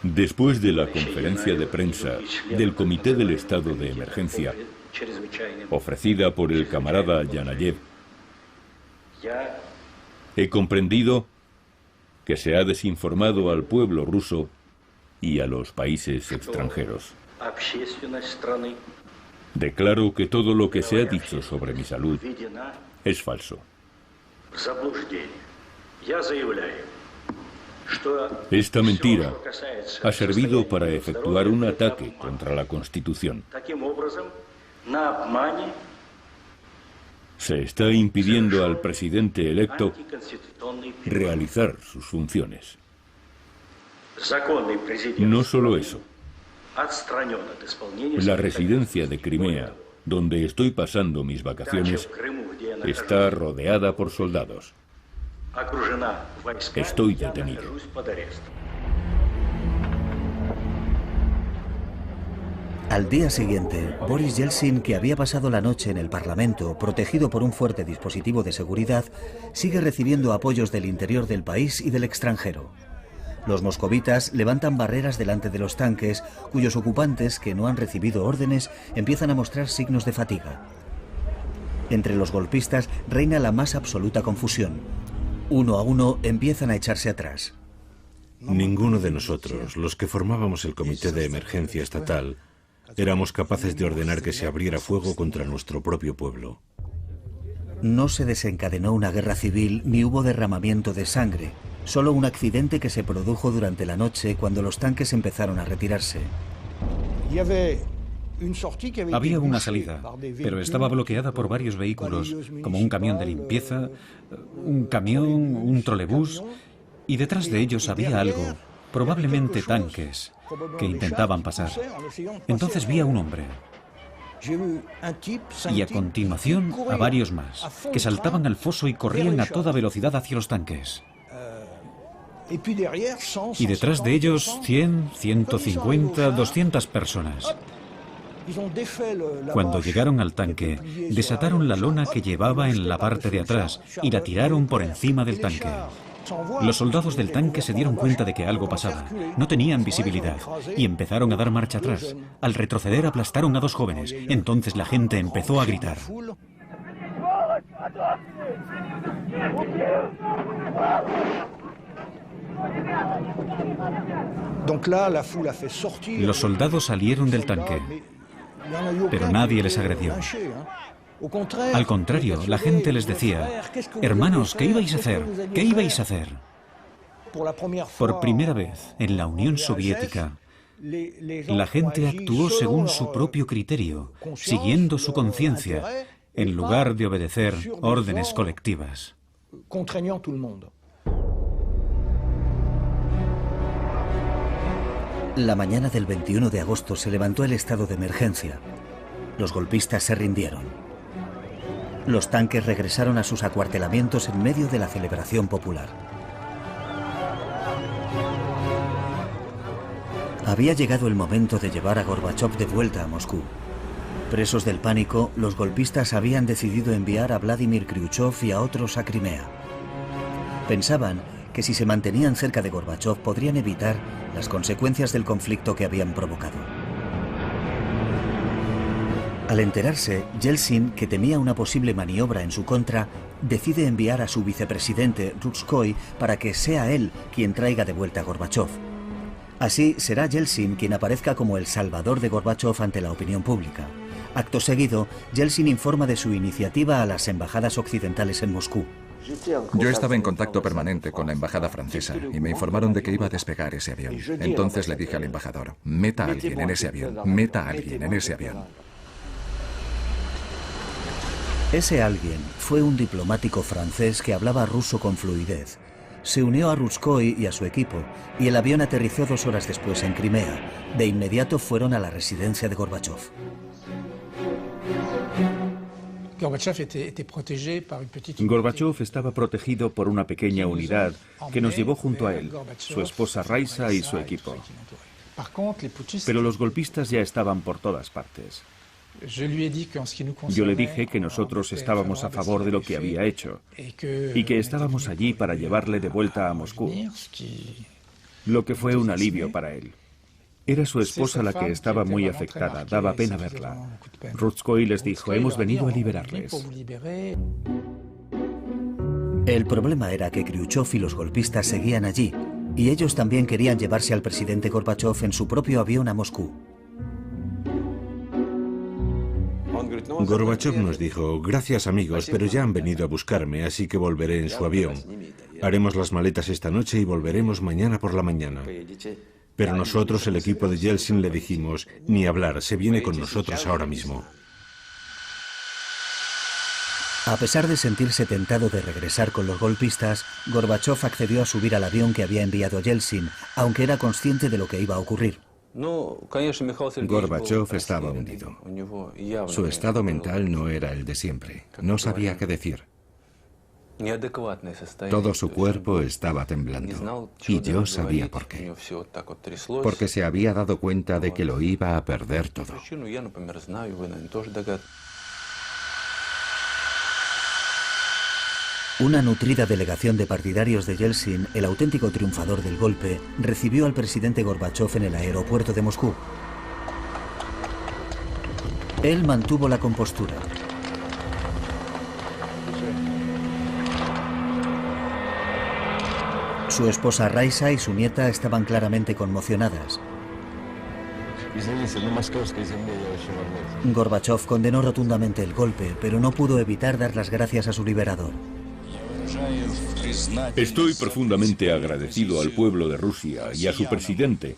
Speaker 3: Después de la conferencia de prensa del Comité del Estado de Emergencia, ofrecida por el camarada Yanayev, he comprendido que se ha desinformado al pueblo ruso y a los países extranjeros. Declaro que todo lo que se ha dicho sobre mi salud es falso. Esta mentira ha servido para efectuar un ataque contra la Constitución. Se está impidiendo al presidente electo realizar sus funciones. No solo eso. La residencia de Crimea, donde estoy pasando mis vacaciones, está rodeada por soldados. Estoy detenido.
Speaker 1: Al día siguiente, Boris Yeltsin, que había pasado la noche en el Parlamento, protegido por un fuerte dispositivo de seguridad, sigue recibiendo apoyos del interior del país y del extranjero. Los moscovitas levantan barreras delante de los tanques, cuyos ocupantes, que no han recibido órdenes, empiezan a mostrar signos de fatiga. Entre los golpistas reina la más absoluta confusión. Uno a uno empiezan a echarse atrás.
Speaker 4: Ninguno de nosotros, los que formábamos el Comité de Emergencia Estatal, éramos capaces de ordenar que se abriera fuego contra nuestro propio pueblo.
Speaker 1: No se desencadenó una guerra civil ni hubo derramamiento de sangre. Solo un accidente que se produjo durante la noche cuando los tanques empezaron a retirarse.
Speaker 2: Había una salida, pero estaba bloqueada por varios vehículos, como un camión de limpieza, un camión, un trolebús, y detrás de ellos había algo, probablemente tanques, que intentaban pasar. Entonces vi a un hombre. Y a continuación a varios más, que saltaban al foso y corrían a toda velocidad hacia los tanques. Y detrás de ellos 100, 150, 200 personas. Cuando llegaron al tanque, desataron la lona que llevaba en la parte de atrás y la tiraron por encima del tanque. Los soldados del tanque se dieron cuenta de que algo pasaba. No tenían visibilidad y empezaron a dar marcha atrás. Al retroceder aplastaron a 2 jóvenes. Entonces la gente empezó a gritar. Los soldados salieron del tanque, pero nadie les agredió. Al contrario, la gente les decía: hermanos, ¿qué ibais a hacer? ¿Qué ibais a hacer? Por primera vez en la Unión Soviética, la gente actuó según su propio criterio, siguiendo su conciencia, en lugar de obedecer órdenes colectivas.
Speaker 1: La mañana del 21 de agosto se levantó el estado de emergencia. Los golpistas se rindieron. Los tanques regresaron a sus acuartelamientos en medio de la celebración popular. Había llegado el momento de llevar a Gorbachov de vuelta a Moscú. Presos del pánico, los golpistas habían decidido enviar a Vladimir Khrushchev y a otros a Crimea. Pensaban que si se mantenían cerca de Gorbachov podrían evitar las consecuencias del conflicto que habían provocado. Al enterarse, Yeltsin, que temía una posible maniobra en su contra, decide enviar a su vicepresidente Ruzhskoy para que sea él quien traiga de vuelta a Gorbachov. Así será Yeltsin quien aparezca como el salvador de Gorbachov ante la opinión pública. Acto seguido, Yeltsin informa de su iniciativa a las embajadas occidentales en Moscú.
Speaker 7: Yo estaba en contacto permanente con la embajada francesa y me informaron de que iba a despegar ese avión. Entonces le dije al embajador: meta a alguien en ese avión, meta a alguien en ese avión.
Speaker 1: Ese alguien fue un diplomático francés que hablaba ruso con fluidez. Se unió a Ruzhskoy y a su equipo, y el avión aterrizó 2 horas después en Crimea. De inmediato fueron a la residencia de Gorbachov.
Speaker 5: Gorbachov estaba protegido por una pequeña unidad que nos llevó junto a él, su esposa Raisa y su equipo. Pero los golpistas ya estaban por todas partes. Yo le dije que nosotros estábamos a favor de lo que había hecho y que estábamos allí para llevarle de vuelta a Moscú, lo que fue un alivio para él. Era su esposa la que estaba muy afectada, daba pena verla. Ruzhskoy les dijo: hemos venido a liberarles.
Speaker 1: El problema era que Khrushchev y los golpistas seguían allí, y ellos también querían llevarse al presidente Gorbachov en su propio avión a Moscú.
Speaker 4: Gorbachov nos dijo: gracias amigos, pero ya han venido a buscarme, así que volveré en su avión. Haremos las maletas esta noche y volveremos mañana por la mañana. Pero nosotros, el equipo de Yeltsin, le dijimos: ni hablar, se viene con nosotros ahora mismo.
Speaker 1: A pesar de sentirse tentado de regresar con los golpistas, Gorbachov accedió a subir al avión que había enviado Yeltsin, aunque era consciente de lo que iba a ocurrir.
Speaker 6: Gorbachov estaba hundido. Su estado mental no era el de siempre. No sabía qué decir. Todo su cuerpo estaba temblando. Y yo sabía por qué. Porque se había dado cuenta de que lo iba a perder todo.
Speaker 1: Una nutrida delegación de partidarios de Yeltsin, el auténtico triunfador del golpe, recibió al presidente Gorbachov en el aeropuerto de Moscú. Él mantuvo la compostura. Su esposa Raisa y su nieta estaban claramente conmocionadas. Gorbachov condenó rotundamente el golpe, pero no pudo evitar dar las gracias a su liberador.
Speaker 3: Estoy profundamente agradecido al pueblo de Rusia y a su presidente,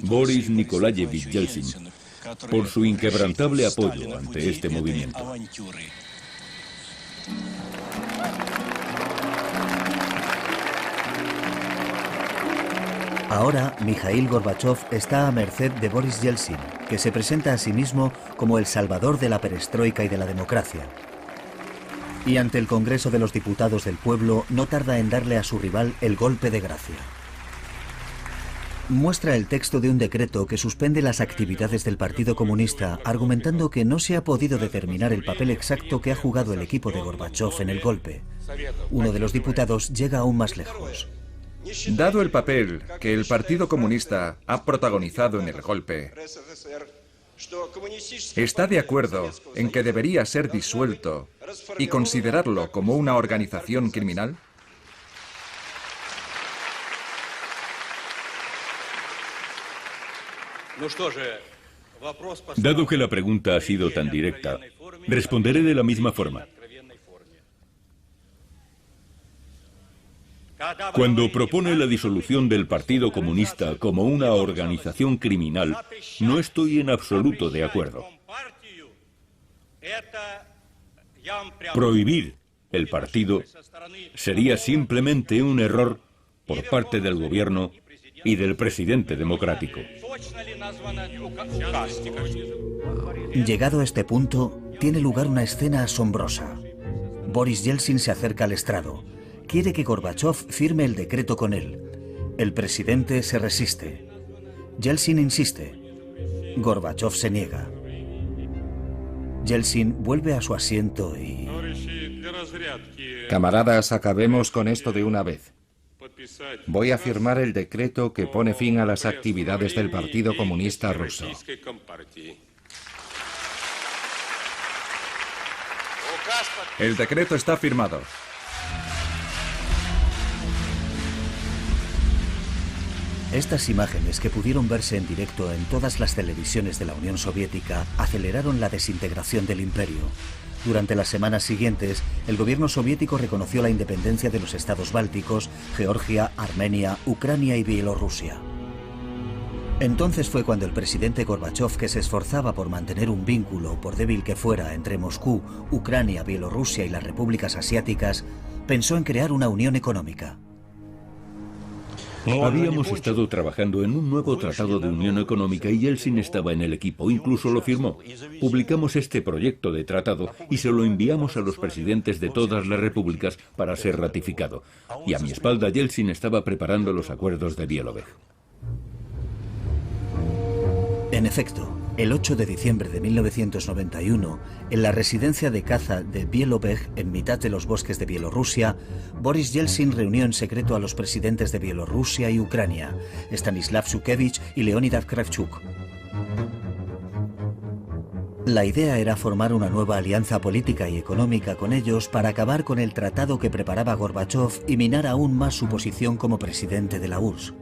Speaker 3: Boris Nikolayevich Yeltsin, por su inquebrantable apoyo ante este movimiento.
Speaker 1: Ahora, Mikhail Gorbachev está a merced de Boris Yeltsin, que se presenta a sí mismo como el salvador de la perestroika y de la democracia. Y ante el Congreso de los Diputados del Pueblo no tarda en darle a su rival el golpe de gracia. Muestra el texto de un decreto que suspende las actividades del Partido Comunista, argumentando que no se ha podido determinar el papel exacto que ha jugado el equipo de Gorbachev en el golpe. Uno de los diputados llega aún más lejos.
Speaker 7: Dado el papel que el Partido Comunista ha protagonizado en el golpe, ¿está de acuerdo en que debería ser disuelto y considerarlo como una organización criminal?
Speaker 3: Dado que la pregunta ha sido tan directa, responderé de la misma forma. Cuando propone la disolución del Partido Comunista como una organización criminal, no estoy en absoluto de acuerdo. Prohibir el partido sería simplemente un error por parte del gobierno y del presidente democrático.
Speaker 1: Llegado a este punto, tiene lugar una escena asombrosa. Boris Yeltsin se acerca al estrado. Quiere que Gorbachev firme el decreto con él. El presidente se resiste. Yeltsin insiste. Gorbachev se niega. Yeltsin vuelve a su asiento y...
Speaker 6: Camaradas, acabemos con esto de una vez. Voy a firmar el decreto que pone fin a las actividades del Partido Comunista Ruso.
Speaker 7: El decreto está firmado.
Speaker 1: Estas imágenes, que pudieron verse en directo en todas las televisiones de la Unión Soviética, aceleraron la desintegración del imperio. Durante las semanas siguientes, el gobierno soviético reconoció la independencia de los estados bálticos, Georgia, Armenia, Ucrania y Bielorrusia. Entonces fue cuando el presidente Gorbachev, que se esforzaba por mantener un vínculo, por débil que fuera, entre Moscú, Ucrania, Bielorrusia y las repúblicas asiáticas, pensó en crear una unión económica.
Speaker 3: Habíamos estado trabajando en un nuevo tratado de unión económica y Yeltsin estaba en el equipo, incluso lo firmó. Publicamos este proyecto de tratado y se lo enviamos a los presidentes de todas las repúblicas para ser ratificado. Y a mi espalda Yeltsin estaba preparando los acuerdos de Bielorrusia.
Speaker 1: En efecto, el 8 de diciembre de 1991, en la residencia de caza de Bielorrusia, en mitad de los bosques de Bielorrusia, Boris Yeltsin reunió en secreto a los presidentes de Bielorrusia y Ucrania, Stanislav Shukevich y Leonid Kravchuk. La idea era formar una nueva alianza política y económica con ellos para acabar con el tratado que preparaba Gorbachev y minar aún más su posición como presidente de la URSS.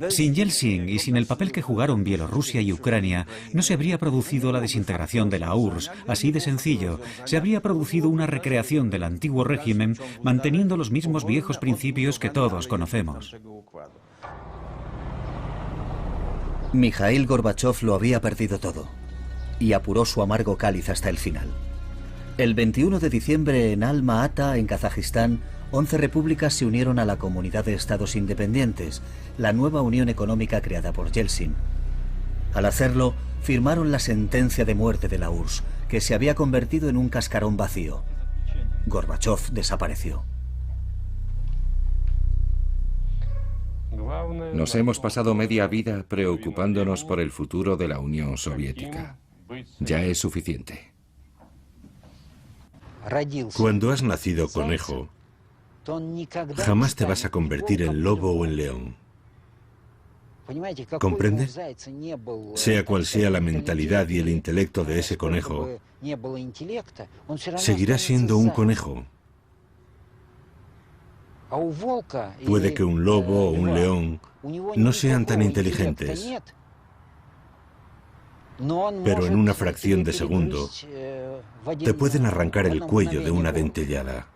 Speaker 2: Sin Yeltsin y sin el papel que jugaron Bielorrusia y Ucrania, no se habría producido la desintegración de la URSS, así de sencillo. Se habría producido una recreación del antiguo régimen, manteniendo los mismos viejos principios que todos conocemos.
Speaker 1: Mikhail Gorbachev lo había perdido todo y apuró su amargo cáliz hasta el final. El 21 de diciembre en Alma-Ata, en Kazajistán, 11 repúblicas se unieron a la Comunidad de Estados Independientes, la nueva unión económica creada por Yeltsin. Al hacerlo, firmaron la sentencia de muerte de la URSS, que se había convertido en un cascarón vacío. Gorbachev desapareció.
Speaker 6: Nos hemos pasado media vida preocupándonos por el futuro de la Unión Soviética. Ya es suficiente.
Speaker 4: Cuando has nacido conejo, jamás te vas a convertir en lobo o en león. ¿Comprende? Sea cual sea la mentalidad y el intelecto de ese conejo, seguirá siendo un conejo. Puede que un lobo o un león no sean tan inteligentes, pero en una fracción de segundo te pueden arrancar el cuello de una dentellada.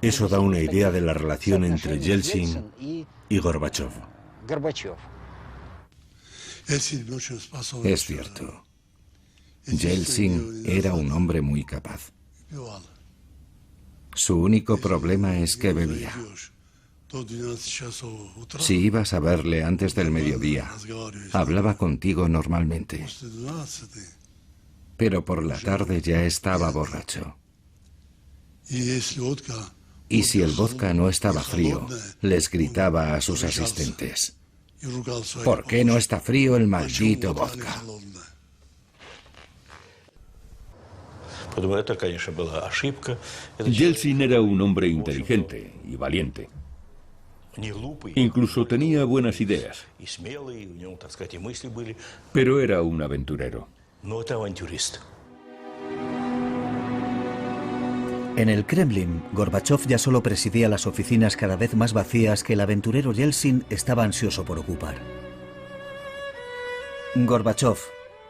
Speaker 4: Eso da una idea de la relación entre Yeltsin y Gorbachev.
Speaker 6: Es cierto. Yeltsin era un hombre muy capaz. Su único problema es que bebía. Si ibas a verle antes del mediodía, hablaba contigo normalmente. Pero por la tarde ya estaba borracho. Y si el vodka no estaba frío, les gritaba a sus asistentes: ¿por qué no está frío el maldito vodka?
Speaker 3: Yeltsin era un hombre inteligente y valiente. Incluso tenía buenas ideas. Pero era un aventurero.
Speaker 1: En el Kremlin, Gorbachov ya solo presidía las oficinas cada vez más vacías que el aventurero Yeltsin estaba ansioso por ocupar. Gorbachov,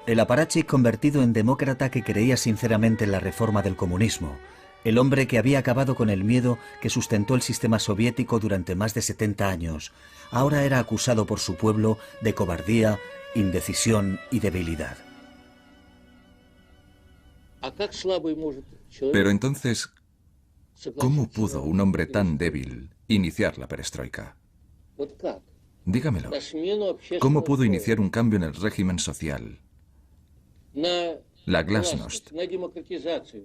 Speaker 1: el aparachic convertido en demócrata que creía sinceramente en la reforma del comunismo, el hombre que había acabado con el miedo que sustentó el sistema soviético durante más de 70 años, ahora era acusado por su pueblo de cobardía, indecisión y debilidad.
Speaker 7: Pero entonces, ¿cómo pudo un hombre tan débil iniciar la perestroika? Dígamelo. ¿Cómo pudo iniciar un cambio en el régimen social? La glasnost,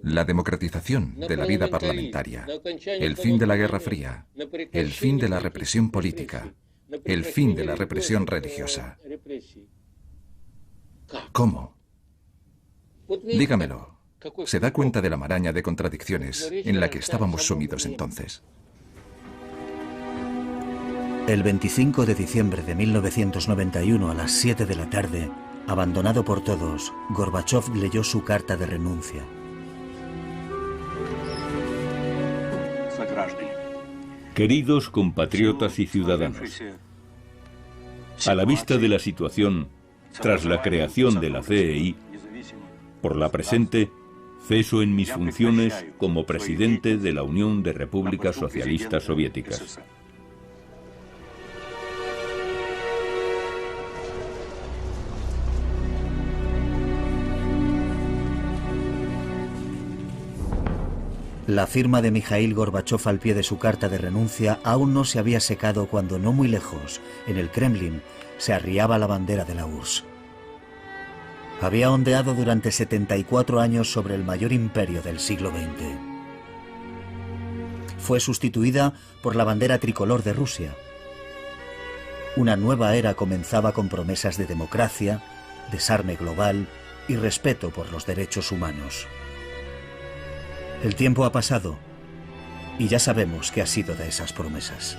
Speaker 7: la democratización de la vida parlamentaria, el fin de la Guerra Fría, el fin de la represión política, el fin de la represión religiosa. ¿Cómo? Dígamelo. ¿Se da cuenta de la maraña de contradicciones en la que estábamos sumidos entonces?
Speaker 1: El 25 de diciembre de 1991 a las 7 de la tarde, abandonado por todos, Gorbachov leyó su carta de renuncia.
Speaker 3: Queridos compatriotas y ciudadanos, a la vista de la situación tras la creación de la CEI, por la presente, ceso en mis funciones como presidente de la Unión de Repúblicas Socialistas Soviéticas.
Speaker 1: La firma de Mikhail Gorbachov al pie de su carta de renuncia aún no se había secado cuando, no muy lejos, en el Kremlin, se arriaba la bandera de la URSS. Había ondeado durante 74 años sobre el mayor imperio del siglo XX. Fue sustituida por la bandera tricolor de Rusia. Una nueva era comenzaba con promesas de democracia, desarme global y respeto por los derechos humanos. El tiempo ha pasado y ya sabemos qué ha sido de esas promesas.